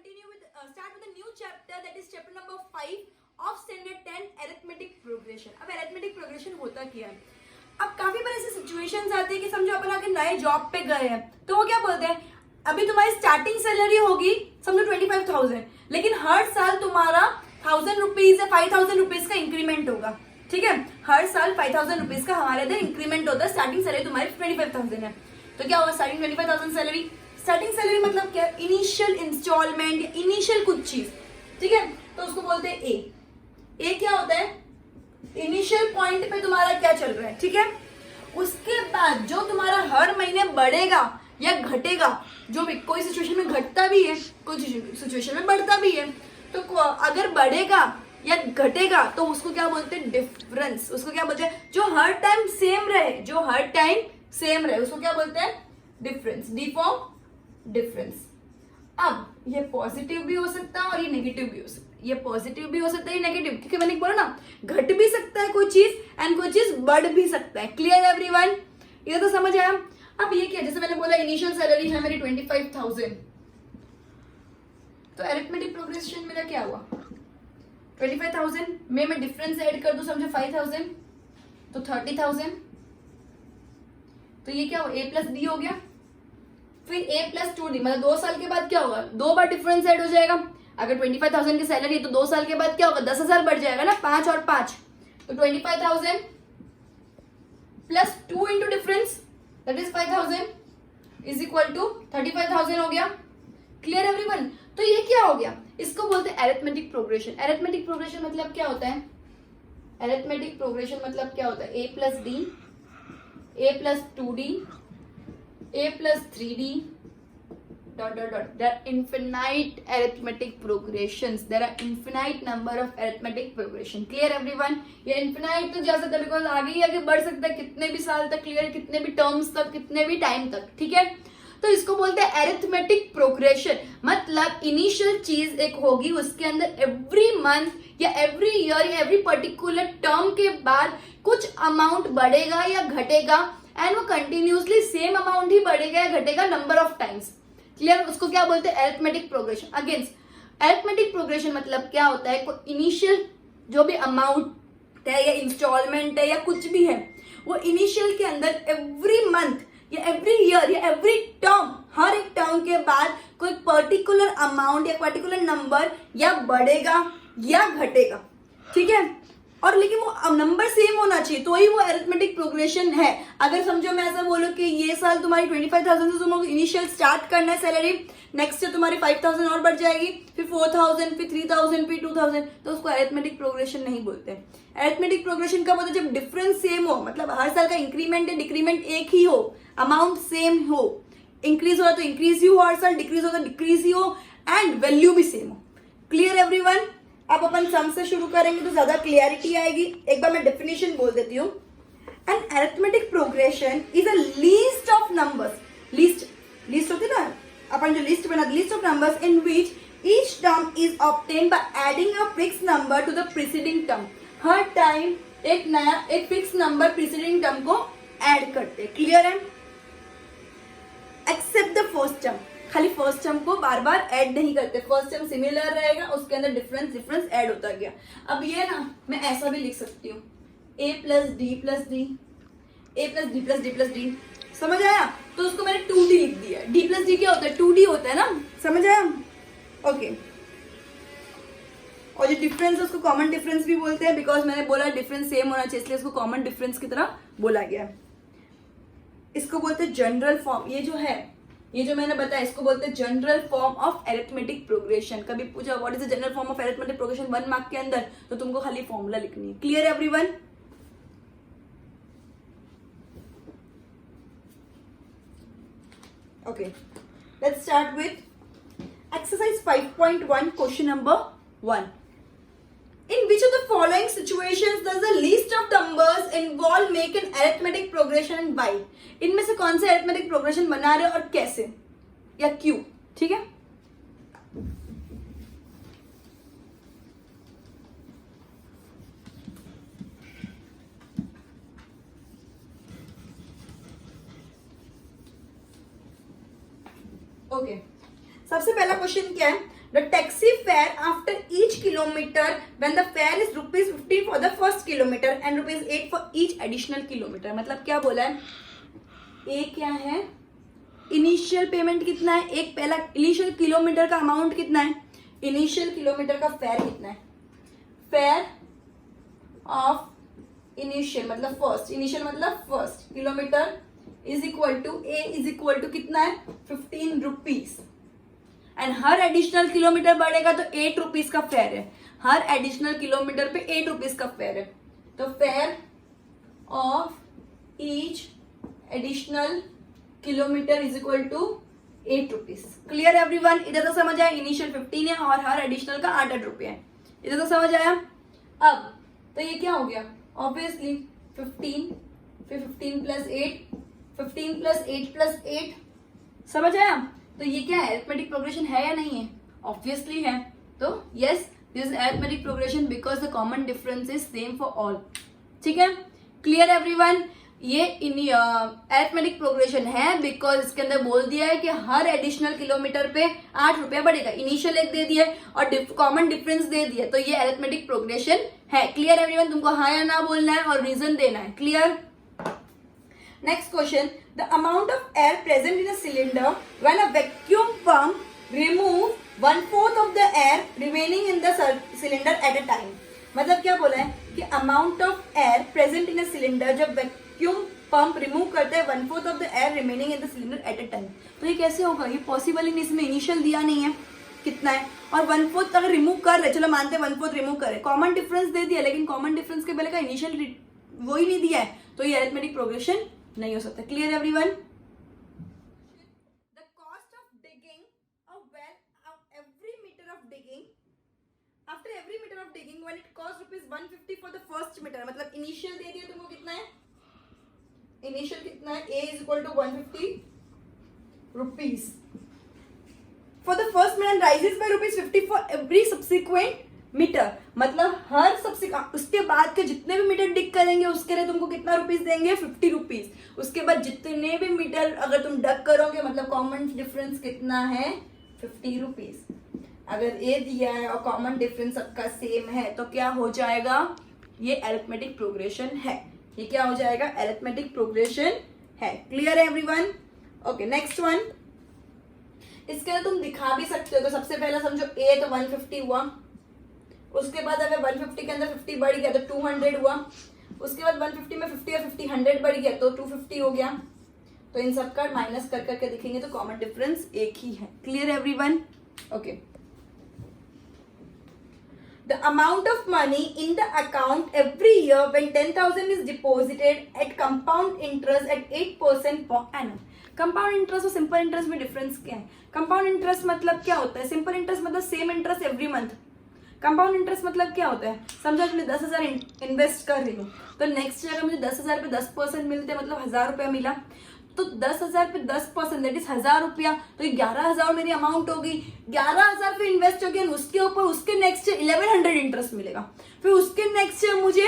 start with a new chapter, that is chapter number 5 of standard 10 arithmetic progression. अब arithmetic progression होता क्या है? अब काफी बार ऐसे सिचुएशंस आते हैं कि समझो अपन आगे नए जॉब पे गए हैं, तो वो क्या बोलते हैं, अभी तुम्हारी स्टार्टिंग सैलरी होगी समझो 25,000, लेकिन हर साल तुम्हारा 1,000 रुपीज या 5,000 रुपीज का इंक्रीमेंट होगा. ठीक है, हर साल 5,000 रुपीज का हमारे इधर इंक्रीमेंट होता है. स्टार्टिंग सैलरी तुम्हारी 25,000 है, तो क्या होगा स्टार्टिंग 25,000 सैलरी. स्टार्टिंग सैलरी मतलब क्या, इनिशियल इंस्टॉलमेंट या इनिशियल कुछ चीज. ठीक है, तो उसको बोलते हैं ए. ए क्या होता है, इनिशियल पॉइंट पे तुम्हारा क्या चल रहा है. ठीक है, उसके बाद जो तुम्हारा हर महीने बढ़ेगा या घटेगा, जो भी कोई सिचुएशन में घटता भी है, कोई सिचुएशन में बढ़ता भी है, तो अगर बढ़ेगा या घटेगा तो उसको क्या बोलते हैं, डिफरेंस. उसको क्या बोलते हैं, जो हर टाइम सेम रहे, जो हर टाइम सेम रहे उसको क्या बोलते हैं, डिफरेंस. D for difference. अब ये पॉजिटिव भी हो सकता है और ये नेगेटिव भी हो सकता है. ये पॉजिटिव भी हो सकता है, ये नेगेटिव, क्योंकि मैंने बोला ना, घट भी सकता है कोई चीज एंड कोई चीज बढ़ भी सकता है. क्लियर एवरीवन, ये तो समझ आया. अब ये क्या, जैसे मैंने बोला इनिशियल सैलरी है मेरी 25,000, तो अरिथमेटिक प्रोग्रेशन मेरा क्या हुआ, 25,000 में मैं डिफरेंस ऐड कर दूं समझो 5,000, तो 30,000. तो ये क्या हुआ, ए प्लस डी हो गया. फिर ए प्लस 2डी, मतलब 2 साल के बाद क्या होगा, 2 बार डिफरेंस ऐड हो जाएगा. अगर 25,000 की सैलरी है तो 2 साल के बाद क्या होगा, 10,000 बढ़ जाएगा ना, 5 और 5, तो 25,000 plus 2 into difference that is 5,000 is equal to 35,000 हो गया. Clear everyone. तो ये क्या हो गया, इसको बोलते हैं अरिथमेटिक प्रोग्रेशन. अरिथमेटिक प्रोग्रेशन मतलब क्या होता है, अरिथमेटिक प्रोग्रेशन मतलब क्या होता है, A plus D, A plus 2d, a plus 3d dot dot dot. There are infinite arithmetic progressions. There are infinite number of arithmetic progression. Clear everyone? ये infinite तो जा सकता है because आगे ही आगे बढ़ सकता है, कितने भी साल तक, क्लियर, कितने भी टर्म्स तक, कितने भी टाइम तक. ठीक है, तो इसको बोलते हैं अरिथमेटिक प्रोग्रेशन. मतलब इनिशियल चीज एक होगी, उसके अंदर एवरी मंथ या एवरी ईयर या एवरी पर्टिकुलर टर्म के बाद कुछ अमाउंट बढ़ेगा या घटेगा, एंड वो कंटिन्यूसली सेम अमाउंट ही बढ़ेगा या घटेगा नंबर ऑफ टाइम्स. क्लियर, उसको क्या बोलते हैं, arithmetic progression. Against arithmetic progression मतलब क्या होता है, कोई इनिशियल जो भी अमाउंट है या इंस्टॉलमेंट है या कुछ भी है, वो इनिशियल के अंदर एवरी मंथ या एवरी ईयर या एवरी टर्म, हर एक टर्म के बाद कोई पर्टिकुलर अमाउंट या पर्टिकुलर नंबर या बढ़ेगा या घटेगा. ठीक है, और लेकिन वो नंबर सेम होना चाहिए तो ही वो अरिथमेटिक प्रोग्रेशन है. अगर समझो मैं ऐसा बोलूं कि ये साल तुम्हारी 25,000 से तुम इनिशियल स्टार्ट करना है सैलरी, नेक्स्ट ईयर तुम्हारी 5,000 और बढ़ जाएगी, फिर 4,000, फिर 3,000, फिर 2,000, तो उसको अरिथमेटिक प्रोग्रेशन नहीं बोलते. अरिथमेटिक प्रोग्रेशन कब होता है, जब डिफरेंस सेम हो, मतलब हर साल का इंक्रीमेंट या डिक्रीमेंट एक ही हो, अमाउंट सेम हो, इंक्रीज हो तो इंक्रीज ही हो हर साल, डिक्रीज हो तो डिक्रीज ही हो, एंड वैल्यू भी सेम हो. Clear everyone. अब अपन सम से शुरू करेंगे तो ज्यादा क्लियरिटी आएगी. एक बार मैं डेफिनेशन बोल देती हूँ. An arithmetic progression is a list of numbers. List होती है ना, अपन जो लिस्ट बनाते, list of numbers in which each term is obtained by adding a fix number to the preceding term. हर टाइम एक फिक्स नंबर प्रीसीडिंग टर्म को add करते. क्लियर है, एक्सेप्ट द फर्स्ट टर्म. खाली फर्स्ट टर्म को बार बार add नहीं करते, फर्स्ट टर्म सिमिलर रहेगा, उसके अंदर डिफरेंस ऐड होता गया. अब ये ना मैं ऐसा भी लिख सकती हूँ, a plus D plus D, A plus D plus D plus D. समझ आया, तो उसको मैंने 2d लिख दिया. d प्लस डी क्या होता है, 2d होता है ना. समझ आया, ओके. और जो डिफरेंस है उसको कॉमन डिफरेंस भी बोलते हैं, बिकॉज मैंने बोला डिफरेंस सेम होना चाहिए, इसलिए उसको कॉमन डिफरेंस की तरह बोला गया. इसको बोलते हैं जनरल फॉर्म. ये जो मैंने बताया इसको बोलते हैं general form of arithmetic progression. कभी पूछा what is the general form of arithmetic progression 1 mark के अंदर, तो तुमको खाली फॉर्मूला लिखनी है. Clear everyone. Okay, let's start with exercise 5.1 question number 1. In which of the following situations does the list of numbers involve make an arithmetic progression and why? इनमें से कौन से arithmetic progression बना रहे हो और कैसे या क्यों. ठीक है, ओके. सबसे पहला क्वेश्चन क्या है, the taxi fare after each kilometer when the fare is rupees 15 for the first kilometer and rupees 8 for each additional kilometer. मतलब क्या बोला है, ए क्या है, इनिशियल पेमेंट कितना है, एक पहला इनिशियल किलोमीटर का अमाउंट कितना है, इनिशियल किलोमीटर का फेयर कितना है, फेयर ऑफ इनिशियल मतलब फर्स्ट, इनिशियल मतलब first kilometre is equal to A is equal to कितना है 15 रुपीज एंड हर एडिशनल किलोमीटर बढ़ेगा तो 8 रुपीज का फेयर है, हर एडिशनल किलोमीटर पे 8 रुपीज का फेयर है, तो fare of each additional kilometre is equal to 8 rupees. Clear everyone, इधर तो समझ आया, इनिशियल 15 है और हर एडिशनल का 8 रुपये है, इधर तो समझ आया. अब तो ये क्या हो गया, ऑब्वियसली 15 फिर 15 प्लस 8, 15 प्लस 8 प्लस 8, समझ आया. तो ये क्या है, अरिथमेटिक प्रोग्रेशन है या नहीं है, ऑब्वियसली है. तो yes, this is arithmetic progression because the common difference is same for all. ठीक है, क्लियर एवरीवन. ये अरिथमेटिक प्रोग्रेशन है बिकॉज इसके अंदर बोल दिया है कि हर एडिशनल किलोमीटर पे 8 रुपया बढ़ेगा, इनिशियल एक दे दिया और कॉमन डिफरेंस दे दिया, तो ये अरिथमेटिक प्रोग्रेशन है. क्लियर एवरीवन, तुमको हाँ या ना बोलना है और रीजन देना है. Clear. Next question, the amount of air present in a cylinder when a vacuum pump remove 1/4 of the air remaining in the cylinder at a time. मतलब क्या बोला है कि amount of air present in a cylinder, जब vacuum pump remove करता है 1/4 of the air remaining in the cylinder at a time. तो ये कैसे होगा, ये पॉसिबल ही नहीं, इसमें इनिशियल दिया नहीं है कितना है, और 1/4 अगर रिमूव कर रहे, चलो मानते हैं 1/4 रिमूव करे, कॉमन डिफरेंस दे दिया, लेकिन कॉमन डिफरेंस के पहले का इनिशियल वो ही नहीं दिया है, तो ये अरिथमेटिक प्रोग्रेशन नहीं हो सकता. Clear everyone. The cost of digging a well of every metre of digging after every metre of digging when it cost rupees 150 for the first metre. मतलब इनिशियल दे दिया तुमको कितना है, इनिशियल कितना है, A is equal to 150 rupees for the first metre, rises by rupees 50 for every subsequent metre. मतलब हर उसके बाद के जितने भी मीटर डिग करेंगे उसके लिए तुमको कितना रुपीस देंगे, 50 रुपीज. उसके बाद जितने भी मीटर अगर तुम डग करोगे, मतलब कॉमन डिफरेंस कितना है 50 रुपीज. अगर ए दिया है और कॉमन डिफरेंस सबका सेम है तो क्या हो जाएगा, ये अरिथमेटिक प्रोग्रेशन है. ये क्या हो जाएगा, अरिथमेटिक प्रोग्रेशन है. क्लियर है एवरीवन. Okay, next one. इसके अंदर तुम दिखा भी सकते हो, तो सबसे पहले समझो ए तो 150 हुआ, उसके बाद अगर 150 के अंदर 50 बढ़ गया तो 200 हुआ, उसके बाद 150 में 50 और 50 100 बढ़ गया तो 250 हो गया. तो इन सबका माइनस कर करके दिखेंगे तो कॉमन डिफरेंस एक ही है. Clear everyone. Okay. The amount of money in the account every year when 10,000 is deposited at compound interest at 8% per annum. Compound interest और सिंपल इंटरेस्ट में डिफरेंस क्या है. कंपाउंड इंटरेस्ट मतलब क्या होता है, सिंपल इंटरेस्ट मतलब same interest every month. Compound interest मतलब क्या होता है, समझो मैं 10,000 इन्वेस्ट कर रही हूँ तो नेक्स्ट ईयर मुझे 10,000 पे 10% मिलते हैं, मतलब 1,000 रुपया मिला, तो 10,000 पे 10% दैट इज 1,000 रुपया, तो ये 11,000 मेरी अमाउंट होगी. 11,000 पे इन्वेस्ट हो गया, उसके ऊपर उसके नेक्स्ट ईयर 1,100 इंटरेस्ट मिलेगा, फिर उसके नेक्स्ट ईयर मुझे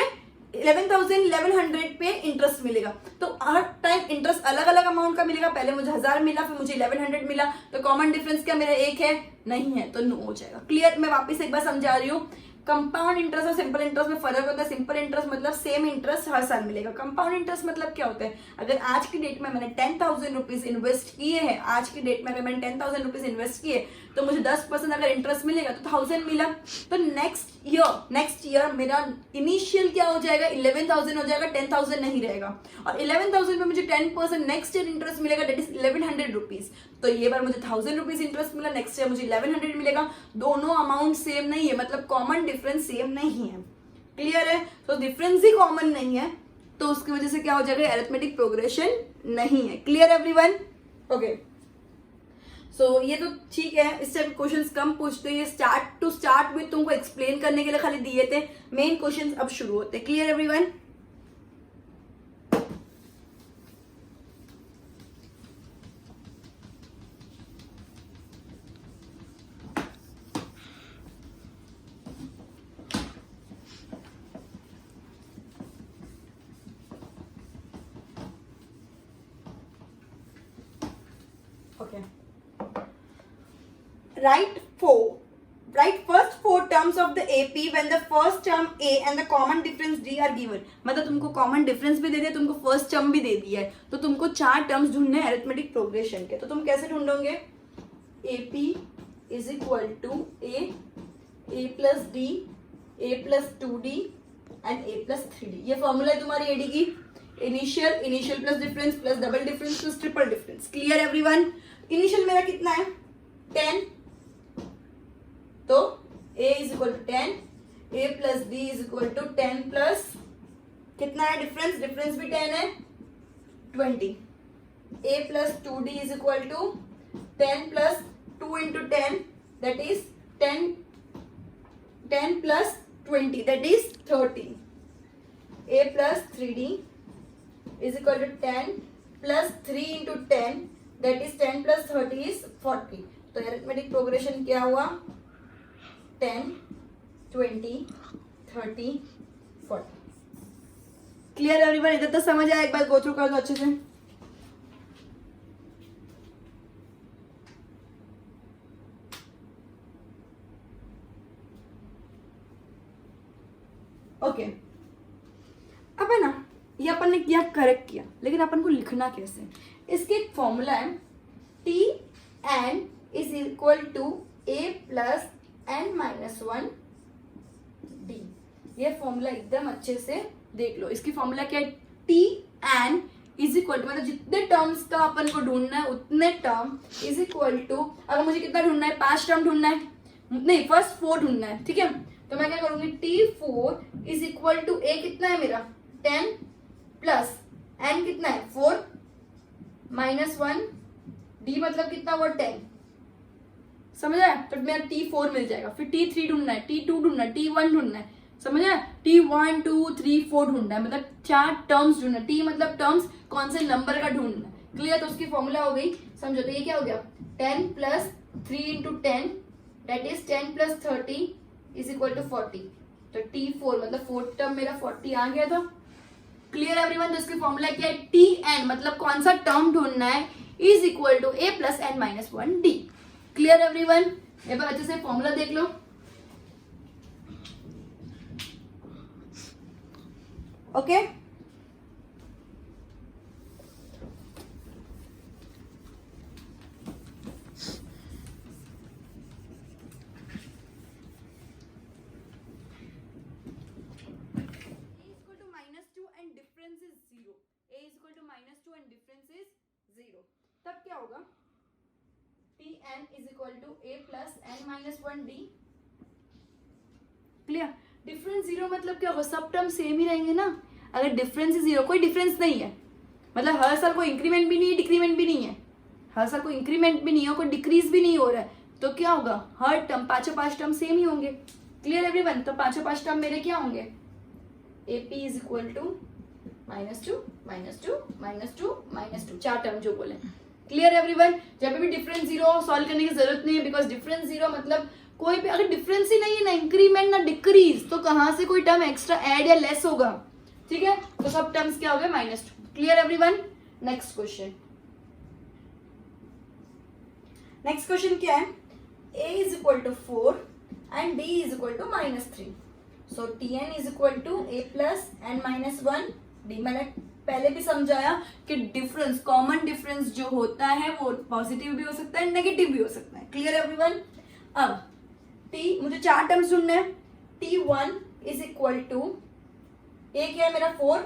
11,100 पे इंटरेस्ट मिलेगा. तो हर टाइम इंटरेस्ट अलग अलग अमाउंट का मिलेगा. पहले मुझे 1,000 मिला, फिर मुझे 1,100 मिला, तो कॉमन डिफरेंस क्या मेरा एक है, नहीं है, तो नो हो जाएगा. क्लियर. मैं वापस एक बार समझा रही हूँ, कंपाउंड इंटरेस्ट और सिंपल इंटरेस्ट में फर्क होता है. सिंपल इंटरेस्ट मतलब सेम इंटरेस्ट हर साल मिलेगा. कंपाउंड इंटरेस्ट मतलब क्या होता है, अगर आज की डेट में मैंने 10,000 रुपीज इन्वेस्ट किए हैं, आज की डेट में अगर मैंने 10,000 रुपीज इन्वेस्ट किए तो मुझे 10% अगर इंटरेस्ट मिलेगा तो 1,000 मिला, तो नेक्स्ट ईयर मेरा इनिशियल क्या हो जाएगा, 11,000 हो जाएगा, 10,000 नहीं रहेगा. और 11,000 पे मुझे 10% नेक्स्ट ईयर इंटरेस्ट मिलेगा, दैट इज 1,100 रुपीज. तो ये बार मुझे 1,000 रुपीज इंटरेस्ट मिला, नेक्स्ट ईयर मुझे 1,100 मिलेगा. दोनों अमाउंट सेम नहीं है, मतलब कॉमन डिफरेंस सेम नहीं है. क्लियर है. तो डिफरेंस ही कॉमन नहीं है, तो उसकी वजह से क्या हो जाएगा, अरिथमेटिक प्रोग्रेशन नहीं है. Clear everyone. ओके. सो ये तो ठीक है, इस टाइप क्वेश्चंस कम पूछते हैं. स्टार्ट विद तुमको एक्सप्लेन करने के लिए खाली दिए थे, मेन क्वेश्चंस अब शुरू होते हैं. Clear everyone. Okay. Write 4 write first 4 terms of the AP when the first term A and the common difference D are given. मतलब तुमको कॉमन डिफरेंस भी दे दिया, तुमको फर्स्ट टर्म भी दे दिया है, तो तुमको 4 टर्म्स ढूंढने हैं अरिथमेटिक प्रोग्रेशन के. तो तुम कैसे ढूंढोगे? AP is equal to A plus D, A plus 2D and A plus 3D. ये फॉर्मूला है तुम्हारी AD की. Initial plus difference plus double difference plus triple difference. Clear everyone? Initial मेरा कितना है? 10. तो A is equal to 10, A plus D is equal to 10 plus कितना है डिफरेंस? डिफरेंस भी 10 है, 20. A plus 2D is equal to 10 plus 2 into 10 that is 10 plus 20 that is 30. A plus 3D is equal to 10 plus 3 into 10 that is 10 plus 30 is 40. तो arithmetic progression क्या हुआ? 10, 20, 30, 40. Clear everyone? इधर तो समझ आया? एक बार गो थ्रू कर दो अच्छे से. ओके. अब है ना, ये अपन ने किया, करेक्ट किया, लेकिन अपन को लिखना कैसे? इसके एक फॉर्मूला है, T n is equal to A plus n minus 1 D. ये फॉर्मूला एकदम अच्छे से देख लो. इसकी फॉर्मूला क्या है? T n is equal to, मतलब जितने टर्म्स का अपन को ढूंढना है उतने टर्म इज इक्वल टू, अगर मुझे कितना ढूंढना है? 5 टर्म ढूंढना है, नहीं फर्स्ट 4 ढूंढना है. ठीक है, तो मैं क्या करूंगी? T4 is equal to A कितना है मेरा? 10 प्लस n कितना है? 4 माइनस 1 D मतलब कितना हुआ? 10. समझ आया? तो मेरा T4 मिल जाएगा. फिर T3 ढूंढना है, T2 ढूंढना है, T1 ढूंढना है. समझ आया? T1 2 3 4 ढूंढना है, मतलब 4 टर्म्स ढूंढना है. T मतलब टर्म्स, कौन से नंबर का ढूंढना है. क्लियर? तो उसकी फॉर्मूला हो गई. समझो, तो ये क्या हो गया? 10 plus 3 into 10 that is 10 plus 30 is equal to 40. तो T4 मतलब 4th टर्म मेरा 40 आ गया था. Clear everyone? तो इसकी फॉर्मूला क्या है? Tn मतलब कौन सा टर्म ढूंढना है is equal to A plus n minus 1 D. Clear everyone? एक बार अच्छे से फॉर्मूला देख लो. ओके, तब क्या होगा? Tn is equal to A plus n minus 1 D. Clear? Difference 0 मतलब क्या होगा? सब टर्म सेम ही रहेंगे ना. अगर डिफरेंस इज 0, कोई डिफरेंस नहीं है, मतलब हर साल कोई इंक्रीमेंट भी नहीं है, डिक्रीमेंट भी नहीं है. हर साल कोई इंक्रीमेंट भी नहीं है, कोई डिक्रीज भी नहीं हो रहा है, तो क्या होगा? हर टर्म 5 टर्म सेम ही होंगे. Clear everyone? तो 5 टर्म मेरे क्या होंगे? AP is equal to -2 -2 -2 -2, 4 term जो बोले. Clear everyone? जब भी डिफरेंस 0 सॉल्व करने की जरूरत नहीं है, बिकॉज डिफरेंस 0 मतलब कोई भी, अगर डिफरेंस ही नहीं है ना इंक्रीमेंट ना डिक्रीज, तो कहां से कोई टर्म एक्स्ट्रा ऐड या लेस होगा. ठीक है, तो सब टर्म्स क्या हो गए? -2. Clear everyone? Next question. Next question क्या है? A is equal to 4 and D is equal to -3. So Tn is equal to A plus n minus 1 D. मैंने पहले भी समझाया कि डिफरेंस, कॉमन डिफरेंस जो होता है वो पॉजिटिव भी हो सकता है, नेगेटिव भी हो सकता है. Clear everyone? अब T, मुझे 4 टर्म्स ढूंढने हैं. T1 is equal to, A क्या है मेरा? 4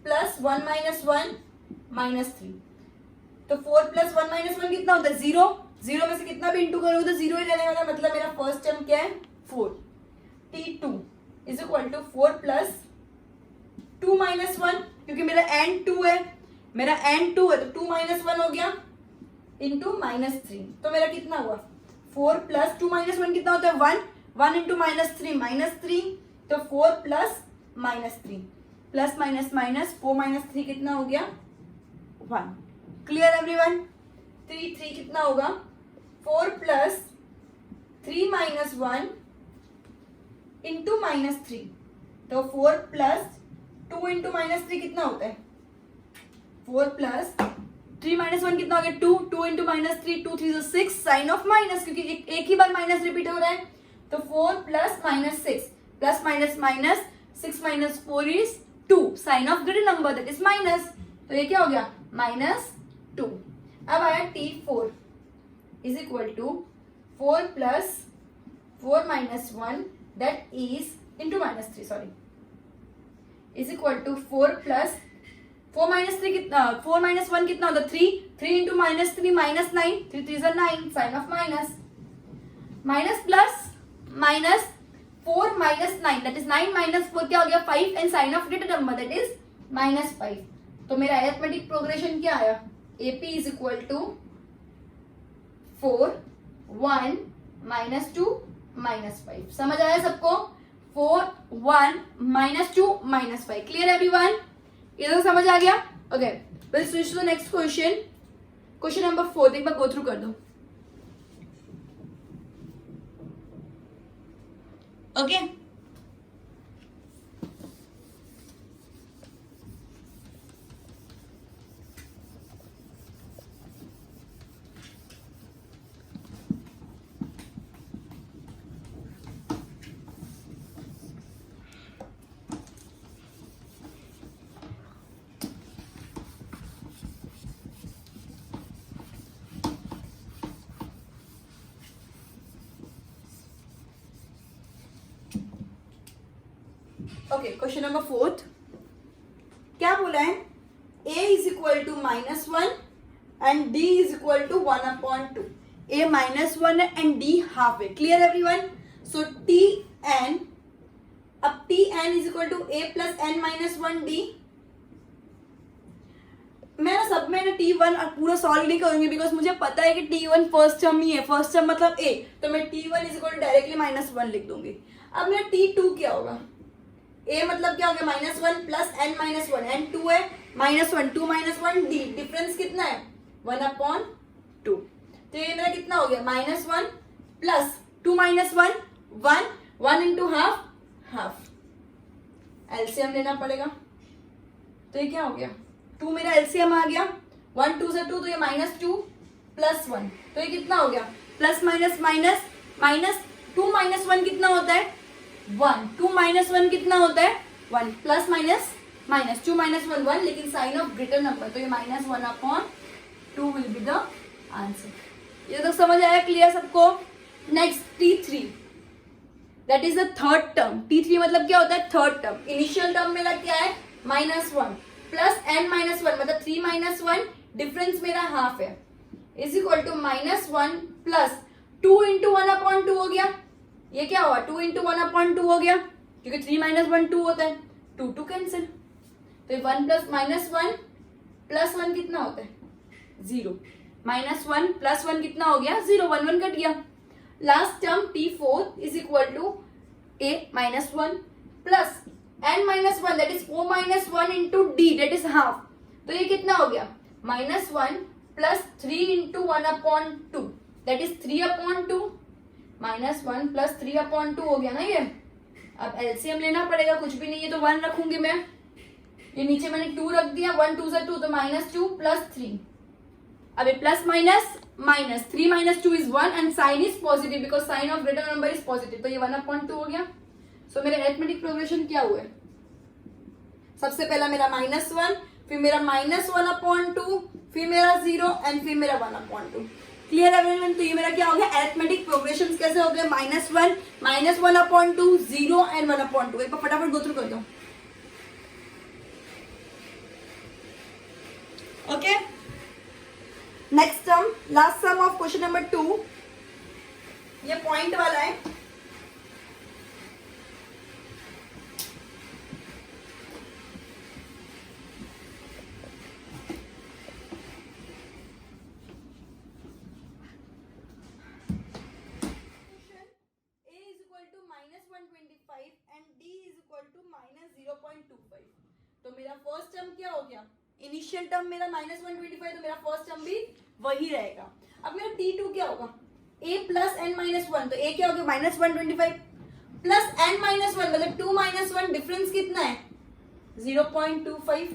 प्लस 1 माइनस 1 -3. तो 4 प्लस 1 माइनस 1 कितना होता है? 0. 0 में से कितना भी इंटू करोगे तो 0 ही रहने वाला, मतलब मेरा फर्स्ट टर्म क्या है? 4. T2 is equal to 4 plus 2 minus 1, क्योंकि मेरा n 2 है, मेरा n 2 है, तो 2 माइनस 1 हो गया इंटू -3. तो मेरा कितना हुआ? 4 प्लस 2 माइनस 1 कितना होता है? 1. 1 इंटू -3 तो 4 प्लस -3 प्लस माइनस माइनस 4 -3 कितना हो गया? 1. Clear everyone? 3 कितना होगा? 4 प्लस 3 माइनस 1 इंटू -3, तो 4 प्लस 2 इंटू -3 कितना होता है? 4 प्लस 3 माइनस 1 कितना हो गया? 2. 2 इंटू -3, 2 3 6, साइन ऑफ माइनस, क्योंकि एक ही बार माइनस रिपीट हो रहा है. तो 4 plus minus 6 plus minus minus 6 minus 4 is 2. Sign of greater number that is minus. तो ये क्या हो गया -2. अब आया T4 is equal to 4 plus 4 minus 1 that is into -3 sorry is equal to 4 plus 4 minus 3 कितना 4 माइनस 1 कितना होता है 3 into -3 -9 3 3 is 9 sign of minus minus plus minus 4 minus 9 that is 9 minus 4 क्या हो गया 5 and sign of greater number that is -5. तो मेरा arithmetic progression क्या आया AP इज इक्वल टू 4 1 -2 -5. समझ आया सबको 4 1 -2 -5. Clear everyone. ये तो समझ आ गया. Okay will switch to next question. Question number 4 एक बार गो थ्रू कर दो. ओके ओके क्वेश्चन नंबर 4 क्या बोला है a is equal to -1 and d is equal to 1/2. a -1 and d half है. Clear everyone. सो tn अब tn is equal to a plus n -1 d. मैं ना सब में ना t1 पूरा सॉल्व नहीं करूंगी बिकॉज मुझे पता है कि t1 फर्स्ट टर्म ही है. फर्स्ट टर्म मतलब a तो मैं t1 is equal to directly -1 लिख दूंगी. अब मेरा t2 क्या होगा a मतलब क्या हो गया -1 प्लस n -1 एंड 2 है -1 2 -1 d डिफरेंस कितना है 1/2. तो ये मेरा कितना हो गया -1 प्लस 2 -1 1 1 इंटू हाफ एलसीएम लेना पड़ेगा. तो ये क्या हो गया 2 मेरा एलसीएम आ गया 1 2 से 2 तो ये -2 प्लस 1 तो ये कितना हो गया प्लस माइनस माइनस माइनस 2 -1 कितना होता है 1 2 -1 कितना होता है 1 प्लस माइनस माइनस 2 -1 1 लेकिन साइन ऑफ ग्रेटर नंबर तो ये -1/2 विल बी द आंसर. ये तो समझ आया क्लियर सबको. Next T3 that is the third term. T3 मतलब क्या होता है थर्ड टर्म. इनिशियल टर्म मेरा क्या है -1 प्लस n -1 मतलब 3 -1 डिफरेंस मेरा हाफ है is equal to -1 plus 2 into 1/2 हो गया. ये क्या हुआ 2 इंटू 1/2 हो गया क्योंकि 3 -1 2 होता है 2 कैंसिल. तो 1 प्लस -1 प्लस 1 कितना होता है 0 -1 प्लस 1 कितना हो गया 0 1 1 कट गया. Last term T4 is equal to a -1 plus n -1 that is o -1 into d that is half. तो ये कितना हो गया -1 plus 3 into 1/2 that is 3/2 -1 plus 3/2 हो गया ना ये. अब एलसीएम लेना पड़ेगा कुछ भी नहीं है तो 1 रखूंगी मैं. ये नीचे मैंने 2 रख दिया 1 2 से 2 तो -2 प्लस 3. अब ये plus minus minus 3 -2 is 1 and sign is positive because sign of greater number is positive. तो ये 1/2 हो गया. सो मेरे अरिथमेटिक प्रोग्रेशन क्या हुए सबसे पहला मेरा -1 फिर मेरा -1/2 फिर मेरा 0 एंड फिर मेरा 1/2. Clear everyone. तो ये मेरा क्या हो गया अरिथमेटिक प्रोग्रेशन कैसे हो गए -1 -1/2 0 एंड 1/2. एक बार फटाफट गो थ्रू कर दो. Okay next sum last sum of question number 2 ये पॉइंट वाला है. तो मेरा फर्स्ट टर्म क्या हो गया इनिशियल टर्म मेरा -125 तो मेरा फर्स्ट टर्म भी वही रहेगा. अब मेरा T2 क्या होगा a प्लस n -1 तो a क्या हो गया -125 प्लस n -1 मतलब 2 -1 डिफरेंस कितना है 0.25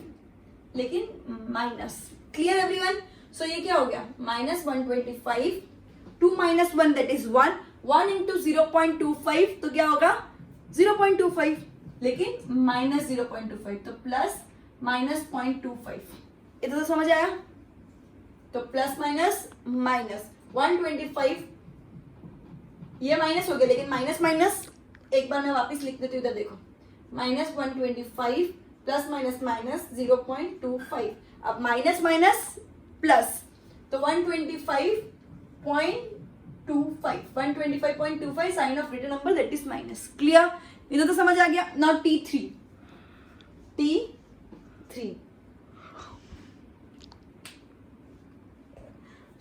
लेकिन माइनस. Clear everyone. सो ये क्या हो गया -125 2 -1 दैट इज 1 1 इंटू 0.25 तो क्या होगा 0.25, लेकिन माइनस 0.25 तो प्लस माइनस 0.25। इतना तो समझ आया? तो प्लस माइनस माइनस 125, ये माइनस हो गया, लेकिन माइनस माइनस एक बार मैं वापस लिख देती हूँ, इधर देखो, माइनस 125 प्लस माइनस माइनस 0.25। अब माइनस माइनस प्लस, तो 125.25 sign of written number that is minus. Clear? इधर तो समझ आ गया। नाउ T3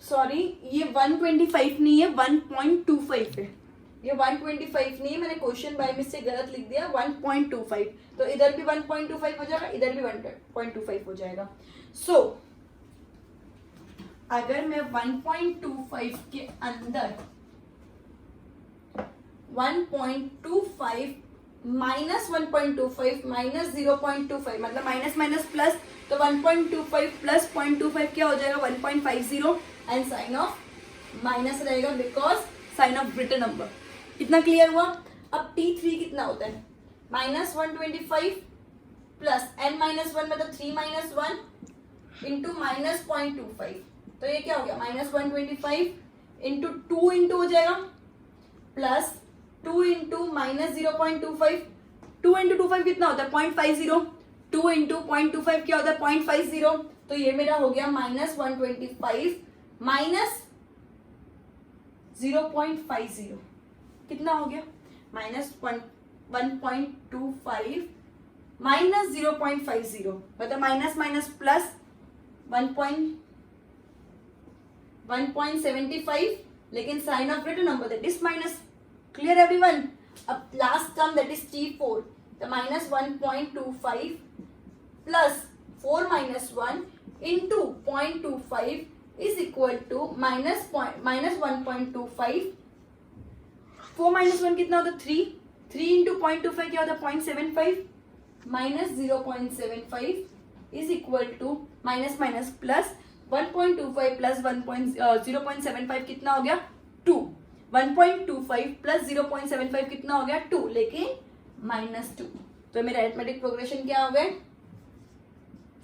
सॉरी, ये 125 नहीं है, 1.25 है। ये 125 नहीं है, मैंने क्वेश्चन बाय मिस्टेक गलत लिख दिया, 1.25। तो इधर भी 1.25 हो जाएगा, इधर भी 1.25 हो जाएगा। सो अगर मैं 1.25 के अंदर 1.25 माइनस 1.25 माइनस 0.25 मतलब माइनस माइनस प्लस, तो 1.25 प्लस 0.25 क्या हो जाएगा 1.50 एंड साइन ऑफ माइनस रहेगा because sign of greater number. कितना क्लियर हुआ? अब T3 कितना होता है माइनस 125 प्लस n माइनस 1 मतलब 3 माइनस 1 इंटू माइनस 0.25, तो ये क्या हो गया माइनस 125 इंटू 2 इंटू हो जाएगा प्लस 2 इंटू माइनस 0.25, 2 इंटू 25 कितना होता है 0.50, 2 इंटू 0.25 क्या होता है 0.50, तो ये मेरा हो गया माइनस 125 माइनस 0.50 कितना हो गया माइनस 1.25 माइनस 0.50 मतलब माइनस माइनस प्लस 1.75, लेकिन sign of greater number that is minus. Clear everyone? अब last term that is T4, तो minus 1.25 plus 4 minus 1 into 0.25 is equal to minus 1.25। 4 minus 1 कितना होता है 3, 3 इंटू 0.25 क्या होता है 0.75 minus 0.75 is equal to minus minus plus 1.25 plus 0.75 कितना हो गया 2, 1.25 प्लस 0.75 कितना हो गया 2, लेकिन माइनस 2। तो मेरा अरिथमेटिक प्रोग्रेशन क्या हो गया?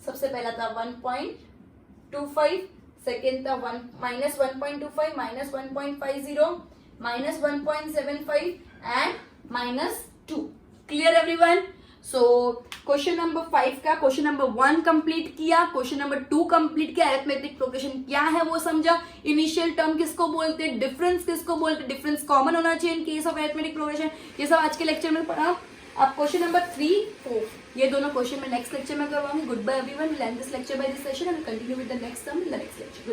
सबसे पहला था 1.25, सेकेंड था minus 1.25 minus 1.50 minus 1.75 and minus 2। Clear everyone? So question number 5 का क्वेश्चन नंबर 1 कंप्लीट किया, क्वेश्चन नंबर 2 कंप्लीट किया, अरिथमेटिक प्रोग्रेशन क्या है वो समझा, इनिशियल टर्म किसको बोलते हैं, डिफरेंस किसको बोलते हैं, डिफरेंस कॉमन होना चाहिए in case of arithmetic progression, ये सब आज के लेक्चर में पढ़ा। अब क्वेश्चन नंबर 3, 4 ये दोनों क्वेश्चन मैं नेक्स्ट लेक्चर में करवाऊंगी। Good bye everyone, will end this lecture by this session and continue with the next term in the next lecture.